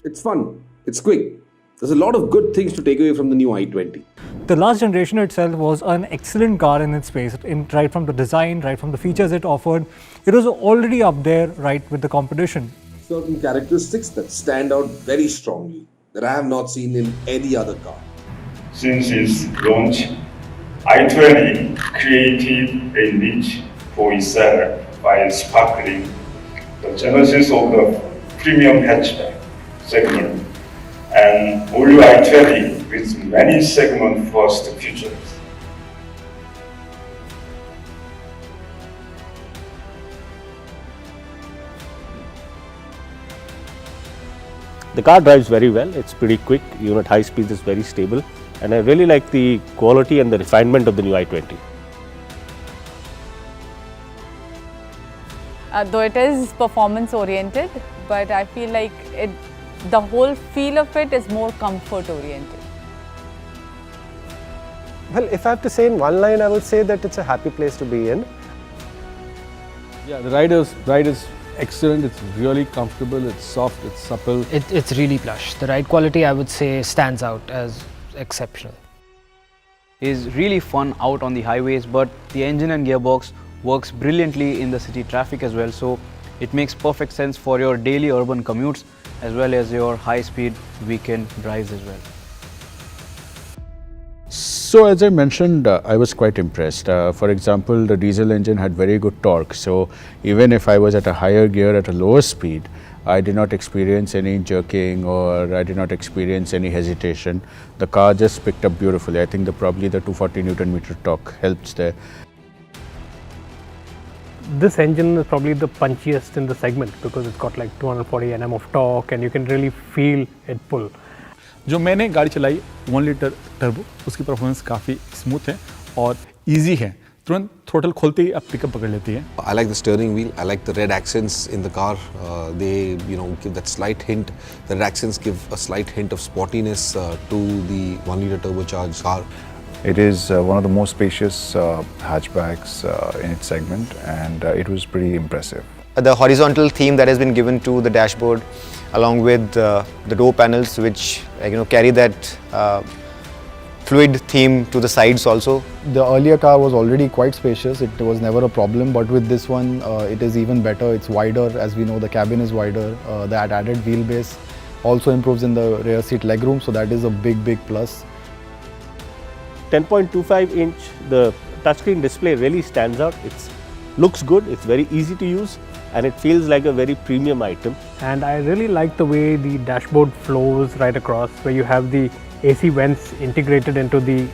It's fun. It's quick. There's a lot of good things to take away from the new i20. The last generation itself was an excellent car in its space, right from the design, right from the features it offered. It was already up there, right, with the competition. Certain characteristics that stand out very strongly that I have not seen in any other car. Since its launch, i20 created a niche for itself by sparkling the genesis of the premium hatchback segment and all-new i20 with many segment-first features. The car drives very well, it's pretty quick, even at high speeds it's very stable, and I really like the quality and the refinement of the new i20. Though it is performance oriented, but I feel like the whole feel of it is more comfort oriented. Well, if I have to say in one line, I would say that it's a happy place to be in. Yeah, the ride is excellent. It's really comfortable. It's soft. It's supple. It's really plush. The ride quality, I would say, stands out as exceptional. Is really fun out on the highways, but the engine and gearbox works brilliantly in the city traffic as well. So it makes perfect sense for your daily urban commutes as well as your high-speed weekend drives as well. So as I mentioned, I was quite impressed. For example, the diesel engine had very good torque. So even if I was at a higher gear at a lower speed, I did not experience any jerking or I did not experience any hesitation. The car just picked up beautifully. I think probably the 240 Newton meter torque helps there. This engine is probably the punchiest in the segment because it's got like 240 Nm of torque and you can really feel it pull. जो मैंने गाड़ी चलाई 1 litre turbo, उसकी performance काफ़ी smooth है और easy है. तुरंत थ्रोटल खोलते ही आप पिकअप पकड़ लेती है. I like the steering wheel. I like the red accents in the car. They, give that slight hint. The red accents give a slight hint of sportiness to the 1 liter turbocharged car. It is one of the most spacious hatchbacks in its segment, and it was pretty impressive. The horizontal theme that has been given to the dashboard, along with the door panels, which carry that fluid theme to the sides also. The earlier car was already quite spacious. It was never a problem, but with this one, it is even better. It's wider, as we know. The cabin is wider. That added wheelbase also improves in the rear seat legroom, so that is a big plus. 10.25 inch, the touchscreen display really stands out. It looks good, it's very easy to use, and it feels like a very premium item. And I really like the way the dashboard flows right across, where you have the AC vents integrated into the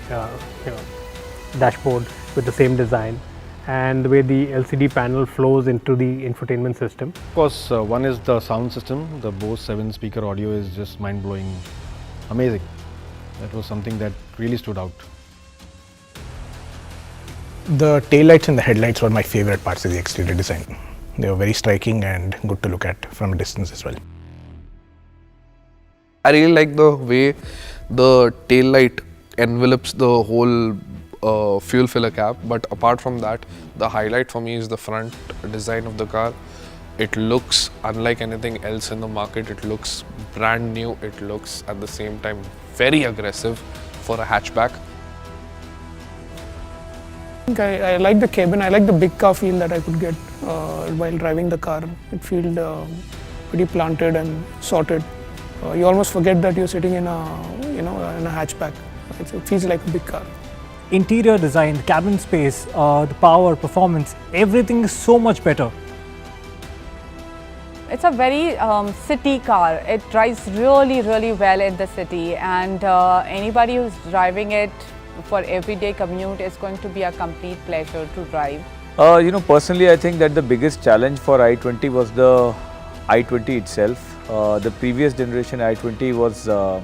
dashboard with the same design, and the way the LCD panel flows into the infotainment system. Of course, one is the sound system. The Bose 7-speaker audio is just mind-blowing, amazing. That was something that really stood out. The taillights and the headlights were my favorite parts of the exterior design. They were very striking and good to look at from a distance as well. I really like the way the taillight envelops the whole fuel filler cap, but apart from that, the highlight for me is the front design of the car. It looks unlike anything else in the market. It looks brand new. It looks at the same time very aggressive for a hatchback. I like the cabin. I like the big car feel that I could get while driving the car. It feels pretty planted and sorted. You almost forget that you're sitting in a hatchback. It feels like a big car. Interior design, cabin space, the power, performance, everything is so much better. It's a very city car. It drives really well in the city, and anybody who's driving it for everyday commute is going to be a complete pleasure to drive. Personally, I think that the biggest challenge for i20 was the i20 itself. The previous generation i20 was a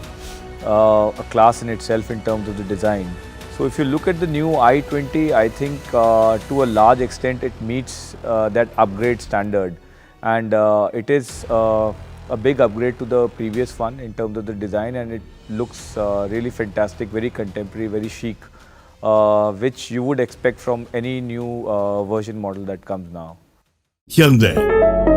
class in itself in terms of the design. So if you look at the new i20, I think to a large extent it meets that upgrade standard, and it is a big upgrade to the previous one in terms of the design, and it looks really fantastic, very contemporary, very chic, which you would expect from any new version model that comes now. Hyundai.